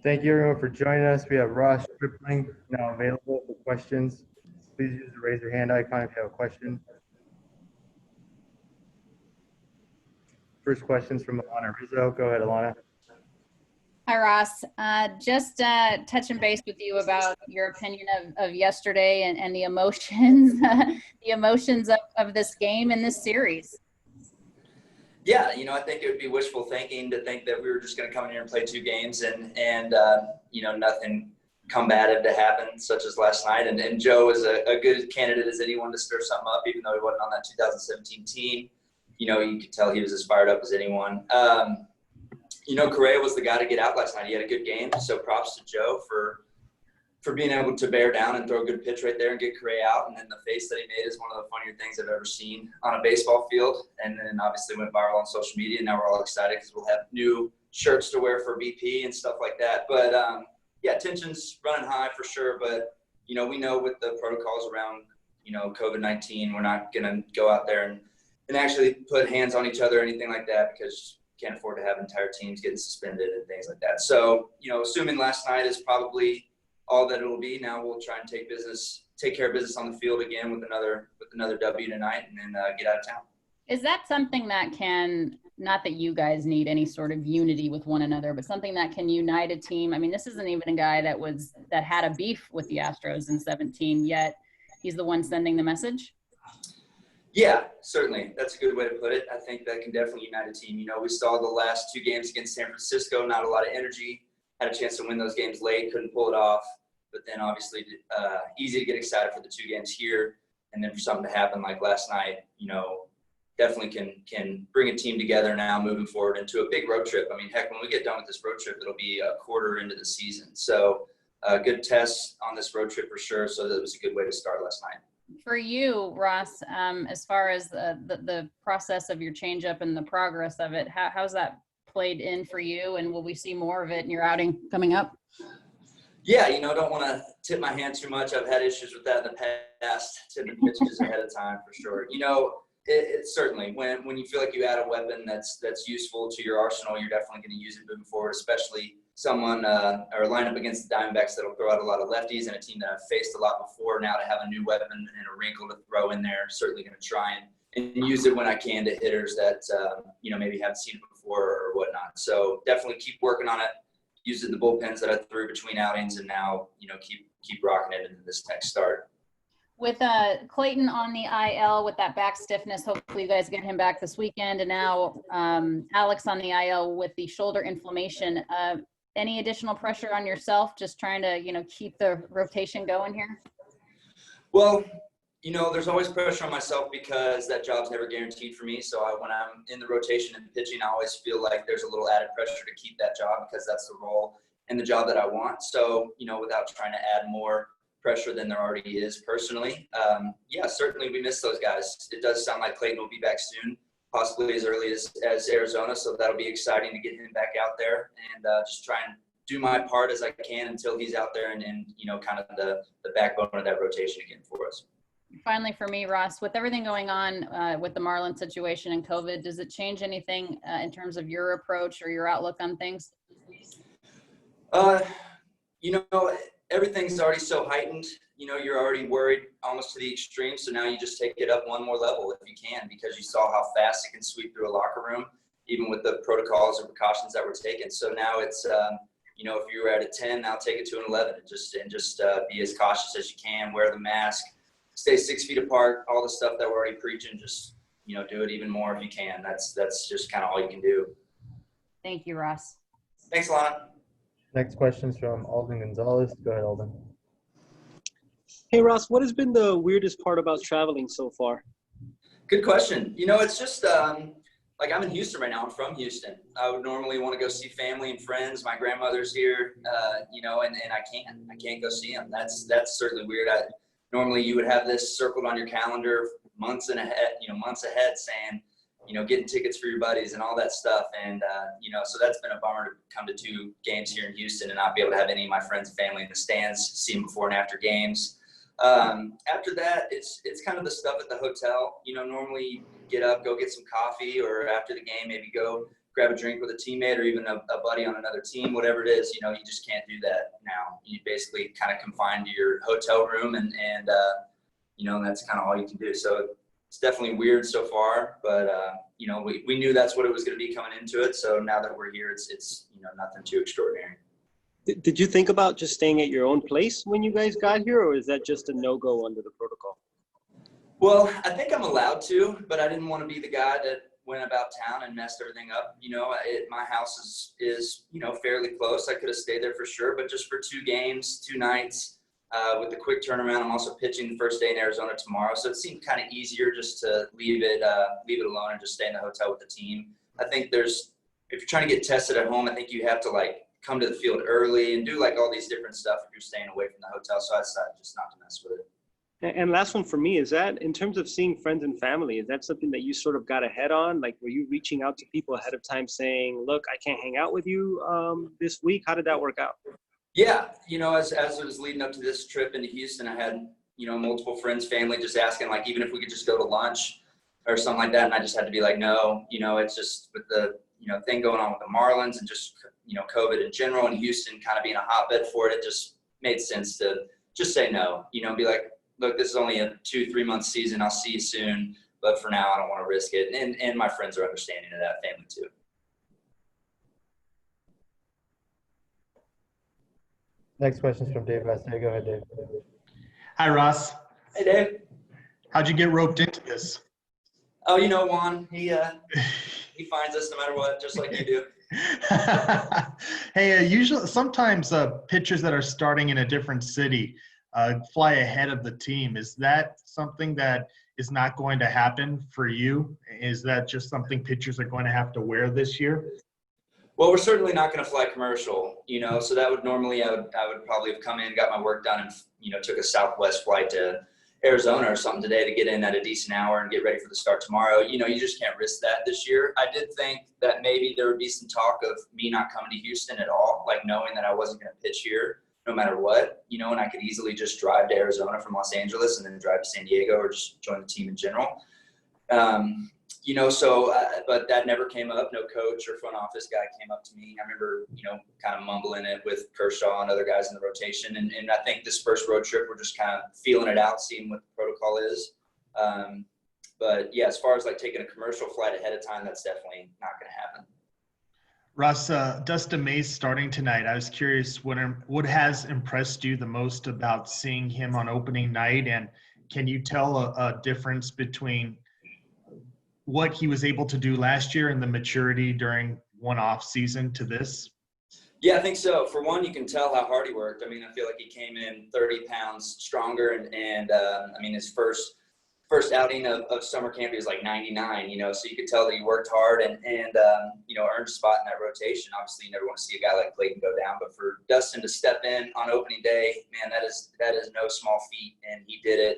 Thank you everyone for joining us. We have Ross Stripling now available for questions. Please use the raise your hand icon if you have a question. First question's from Alana Rizzo. Go ahead, Alana. Hi, Ross. Just touching base with you about your opinion of yesterday and the emotions, the emotions of this game and this series. Yeah, I think it would be wishful thinking to think that we were just going to come in here and play 2 games and nothing combative to happen, such as last night. And Joe is a good candidate as anyone to stir something up, even though he wasn't on that 2017 team. You could tell he was as fired up as anyone. Correa was the guy to get out last night. He had a good game, so props to Joe for being able to bear down and throw a good pitch right there and get Correa out. And then the face that he made is one of the funnier things I've ever seen on a baseball field. And then obviously went viral on social media. And now we're all excited because we'll have new shirts to wear for BP and stuff like that. But, tension's running high for sure. But, we know with the protocols around, COVID-19, we're not going to go out there and actually put hands on each other or anything like that because you can't afford to have entire teams getting suspended and things like that. So, assuming last night is probably all that it'll be, now we'll try and take care of business on the field again with another W tonight and then get out of town. Is that something that can, not that you guys need any sort of unity with one another, but something that can unite a team? I mean, this isn't even a guy that had a beef with the Astros in 17, yet he's the one sending the message. Yeah, certainly. That's a good way to put it. I think that can definitely unite a team. We saw the last 2 games against San Francisco, not a lot of energy. Had a chance to win those games late, couldn't pull it off. But then obviously easy to get excited for the 2 games here. And then for something to happen like last night, definitely can bring a team together now moving forward into a big road trip. I mean, heck, when we get done with this road trip, it'll be a quarter into the season. So good test on this road trip for sure. So that was a good way to start last night. For you, Ross, as far as the process of your changeup and the progress of it, how's that played in for you, and will we see more of it in your outing coming up? Yeah, don't want to tip my hand too much. I've had issues with that in the past, tipping pitches ahead of time for sure. It's certainly when you feel like you add a weapon that's useful to your arsenal, you're definitely going to use it moving forward, especially someone or line up against the Diamondbacks that'll throw out a lot of lefties and a team that I've faced a lot before. Now to have a new weapon and a wrinkle to throw in there, certainly going to try and use it when I can to hitters that maybe haven't seen it before or whatnot. So definitely keep working on it, using the bullpens that I threw between outings, and now keep rocking it into this next start. With Clayton on the IL with that back stiffness, hopefully you guys get him back this weekend, and now Alex on the IL with the shoulder inflammation. Any additional pressure on yourself, just trying to keep the rotation going here? Well, there's always pressure on myself because that job's never guaranteed for me. So when I'm in the rotation and pitching, I always feel like there's a little added pressure to keep that job because that's the role and the job that I want. So, without trying to add more pressure than there already is personally, certainly we miss those guys. It does sound like Clayton will be back soon, possibly as early as Arizona. So that'll be exciting to get him back out there and just try and do my part as I can until he's out there and kind of the backbone of that rotation again for us. Finally, for me, Ross, with everything going on with the Marlins situation and COVID, does it change anything in terms of your approach or your outlook on things? Everything's already so heightened. You're already worried almost to the extreme. So now you just take it up one more level if you can, because you saw how fast it can sweep through a locker room, even with the protocols or precautions that were taken. So now it's, if you were at a 10, now take it to an 11 and just be as cautious as you can, wear the mask, stay 6 feet apart, all the stuff that we're already preaching, just, do it even more if you can. That's just kind of all you can do. Thank you, Ross. Thanks, Lana. Next question's from Alden Gonzalez. Go ahead, Alden. Hey, Ross, what has been the weirdest part about traveling so far? Good question. It's just like I'm in Houston right now. I'm from Houston. I would normally want to go see family and friends. My grandmother's here, and I can't go see them. That's certainly weird. Normally you would have this circled on your calendar months ahead saying, getting tickets for your buddies and all that stuff. And, so that's been a bummer to come to 2 games here in Houston and not be able to have any of my friends and family in the stands, see them before and after games. After that, it's kind of the stuff at the hotel. Normally you get up, go get some coffee, or after the game, maybe go grab a drink with a teammate or even a buddy on another team, whatever it is, you just can't do that now. You basically kind of confined to your hotel room and that's kind of all you can do. So it's definitely weird so far, but we knew that's what it was going to be coming into it. So now that we're here, it's nothing too extraordinary. Did you think about just staying at your own place when you guys got here, or is that just a no-go under the protocol? Well, I think I'm allowed to, but I didn't want to be the guy that went about town and messed everything up. My house is fairly close. I could have stayed there for sure, but just for 2 games, 2 nights, with the quick turnaround, I'm also pitching the first day in Arizona tomorrow. So it seemed kind of easier just to leave it alone and just stay in the hotel with the team. I think if you're trying to get tested at home, I think you have to come to the field early and do all these different stuff if you're staying away from the hotel. So I decided just not to mess with it. And last one for me, is that in terms of seeing friends and family, is that something that you sort of got ahead on? Were you reaching out to people ahead of time saying, look, I can't hang out with you this week? How did that work out? Yeah. As it was leading up to this trip into Houston, I had, multiple friends, family just asking, even if we could just go to lunch or something like that. And I just had to be no, it's just with the, thing going on with the Marlins and just, COVID in general and Houston kind of being a hotbed for it. It just made sense to just say no, be look, this is only a 2-3 month season. I'll see you soon. But for now, I don't want to risk it. And my friends are understanding of that, family too. Next question is from Dave Vester. Go ahead, Dave. Hi, Ross. Hey, Dave. How'd you get roped into this? Oh, Juan, he finds us no matter what, just like you do. Hey, sometimes pitchers that are starting in a different city fly ahead of the team. Is that something that is not going to happen for you? Is that just something pitchers are going to have to wear this year? Well, we're certainly not going to fly commercial, so that would normally, I would probably have come in, got my work done and, took a Southwest flight to Arizona or something today to get in at a decent hour and get ready for the start tomorrow. You just can't risk that this year. I did think that maybe there would be some talk of me not coming to Houston at all, knowing that I wasn't going to pitch here no matter what, and I could easily just drive to Arizona from Los Angeles and then drive to San Diego or just join the team in general. But that never came up. No coach or front office guy came up to me. I remember, kind of mumbling it with Kershaw and other guys in the rotation. And I think this first road trip, we're just kind of feeling it out, seeing what the protocol is. But yeah, as far as taking a commercial flight ahead of time, that's definitely not going to happen. Russ, Dustin May's starting tonight. I was curious what has impressed you the most about seeing him on opening night, and can you tell a difference between what he was able to do last year and the maturity during one off season to this? Yeah, I think so. For one, you can tell how hard he worked. I feel like he came in 30 pounds stronger, and his first outing of summer camp, he was 99, so you could tell that he worked hard and earned a spot in that rotation. Obviously, you never want to see a guy like Clayton go down, but for Dustin to step in on opening day, man, that is no small feat, and he did it.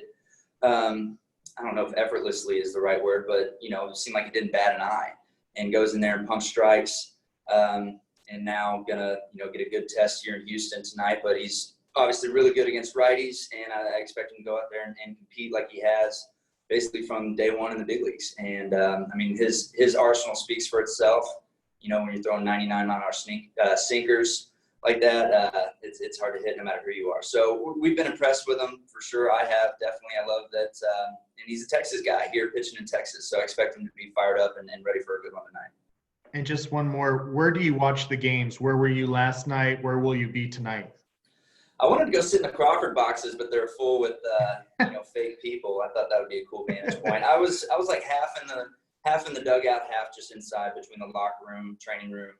I don't know if effortlessly is the right word, but, it seemed like he didn't bat an eye and goes in there and pumps strikes. And now gonna, get a good test here in Houston tonight, but he's obviously really good against righties, and I expect him to go out there and compete like he has basically from day one in the big leagues. And his arsenal speaks for itself. When you're throwing 99-mile-an-hour sinkers like that, it's hard to hit no matter who you are. So we've been impressed with him for sure. I have definitely. I love that, and he's a Texas guy here pitching in Texas, so I expect him to be fired up and ready for a good one tonight. And just one more, where do you watch the games? Where were you last night? Where will you be tonight? I wanted to go sit in the Crawford boxes, but they're full with fake people. I thought that would be a cool vantage point. I was half in the dugout, half just inside between the locker room, training room,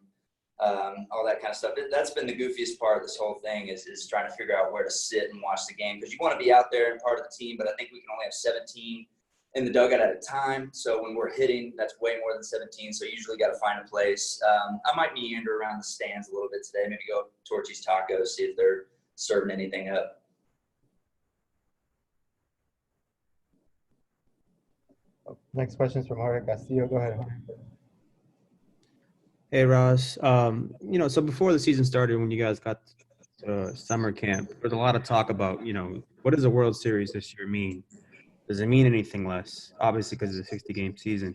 all that kind of stuff. That's been the goofiest part of this whole thing is trying to figure out where to sit and watch the game, because you want to be out there and part of the team, but I think we can only have 17 in the dugout at a time. So when we're hitting, that's way more than 17. So you usually got to find a place. I might meander around the stands a little bit today, maybe go to Torchy's Tacos, see if they're serving anything up. Next question is from Jorge Castillo. Go ahead. Hey, Ross. So before the season started, when you guys got summer camp, there was a lot of talk about, what does a World Series this year mean? Does it mean anything less? Obviously, because it's a 60-game season.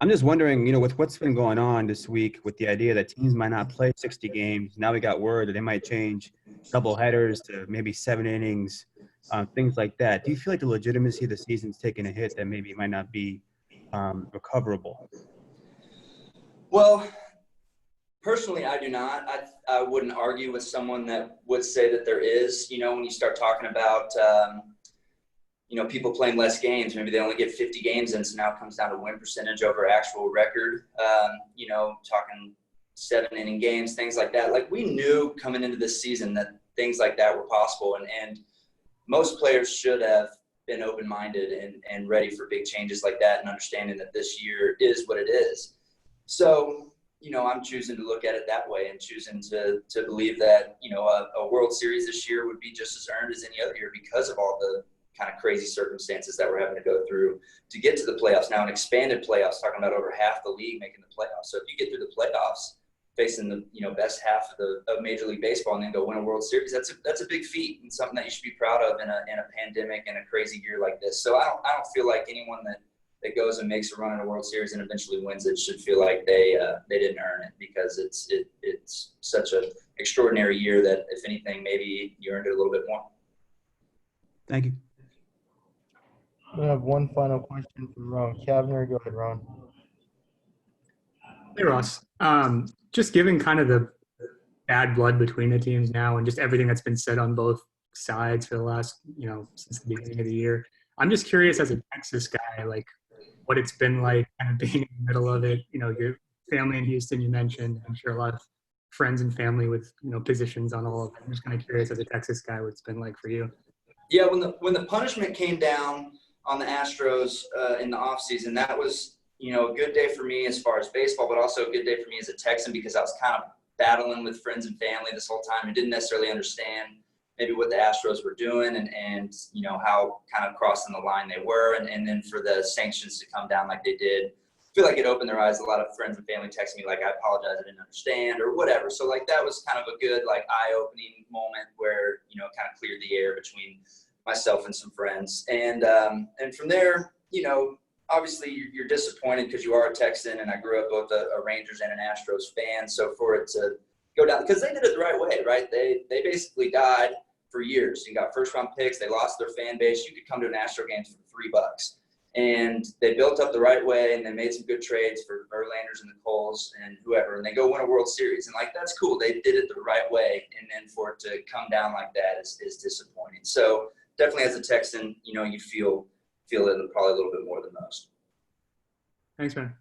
I'm just wondering, with what's been going on this week with the idea that teams might not play 60 games. Now we got word that they might change double headers to maybe 7 innings, things like that. Do you feel like the legitimacy of the season's taking a hit that maybe might not be recoverable? Well, personally, I do not. I wouldn't argue with someone that would say that there is. When you start talking about people playing less games, maybe they only get 50 games in, so now it comes down to win percentage over actual record. Talking 7-inning games, things like that. Like, we knew coming into this season that things like that were possible, and most players should have been open-minded and ready for big changes like that, and understanding that this year is what it is. So, I'm choosing to look at it that way, and choosing to believe that, a World Series this year would be just as earned as any other year because of all the kind of crazy circumstances that we're having to go through to get to the playoffs. Now, an expanded playoffs, talking about over half the league making the playoffs. So if you get through the playoffs, facing the best half of Major League Baseball, and then go win a World Series, that's a big feat, and something that you should be proud of in a pandemic and a crazy year like this. So I don't feel like anyone that goes and makes a run in a World Series and eventually wins it should feel like they didn't earn it, because it's such an extraordinary year that, if anything, maybe you earned it a little bit more. Thank you. We have one final question from Ron Kavner. Go ahead, Ron. Hey, Ross. Just given kind of the bad blood between the teams now, and just everything that's been said on both sides for the last, since the beginning of the year, I'm just curious, as a Texas guy, like, what it's been like kind of being in the middle of it. Your family in Houston, you mentioned. I'm sure a lot of friends and family with, positions on all of it. I'm just kind of curious, as a Texas guy, what it's been like for you. Yeah, when the punishment came down on the Astros in the offseason, that was, a good day for me as far as baseball, but also a good day for me as a Texan, because I was kind of battling with friends and family this whole time and didn't necessarily understand maybe what the Astros were doing and how kind of crossing the line they were. And then for the sanctions to come down like they did, I feel like it opened their eyes. A lot of friends and family texted me like, I apologize, I didn't understand, or whatever. So like, that was kind of a good, like, eye-opening moment where, kind of cleared the air between myself and some friends. And from there, obviously you're disappointed because you are a Texan, and I grew up both a Rangers and an Astros fan. So for it to go down, because they did it the right way, right? They basically died for years. You got first-round picks. They lost their fan base. You could come to an Astro game for $3. And they built up the right way, and they made some good trades for Verlanders and the Coles and whoever, and they go win a World Series. And, like, that's cool. They did it the right way, and then for it to come down like that is disappointing. So definitely, as a Texan, you feel it probably a little bit more than most. Thanks, man.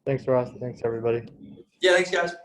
Thanks, Ross. Thanks, everybody. Yeah, thanks, guys.